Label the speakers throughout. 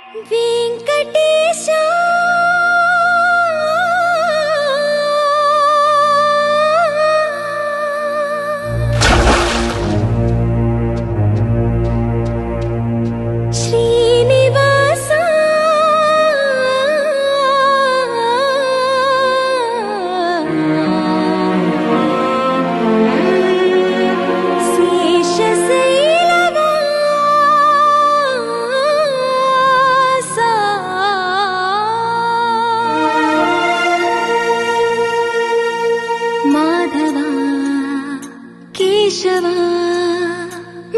Speaker 1: వెంకటేశా కేశవా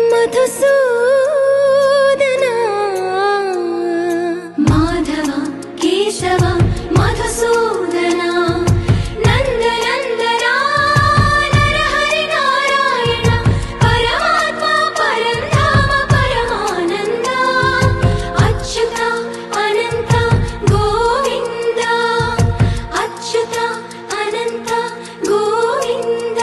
Speaker 1: మధుసూదనా మాధవ కేశవ మధుసూదనా నందనందనా నరహరి నారాయణ పరమాత్మ పరంధామ పరమానంద అచ్యుత అనంత గోవింద అచ్యుత అనంత గోవింద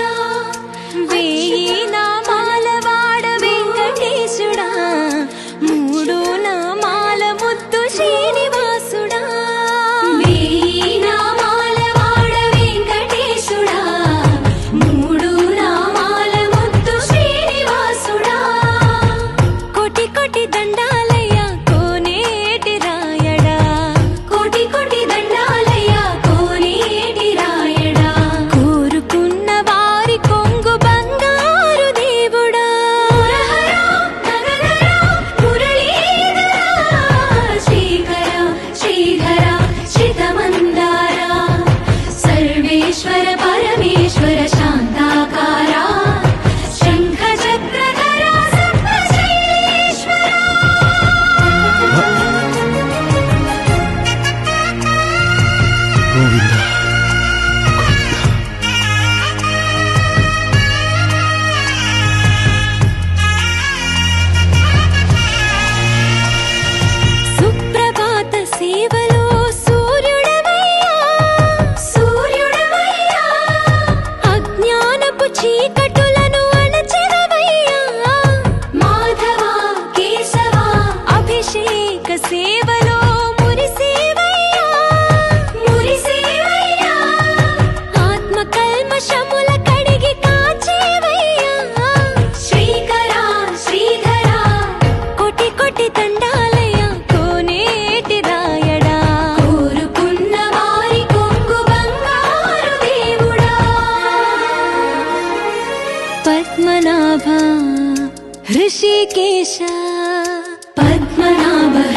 Speaker 1: చీకటులను అణచెదవయ్యా మాధవ కేశవ అభిషేక సేవలో మురిసేవయ్యా మురిసేవయ్యా ఆత్మ కల్మషముల కడిగి కాచేవయ్యా శ్రీకర శ్రీధర కోటి కోటి దండాలయ్యా కోనేటి రాయడా కోరుకున్న వారి కొంగు బంగారు దేవుడా పద్మనాభ ఋషికేశ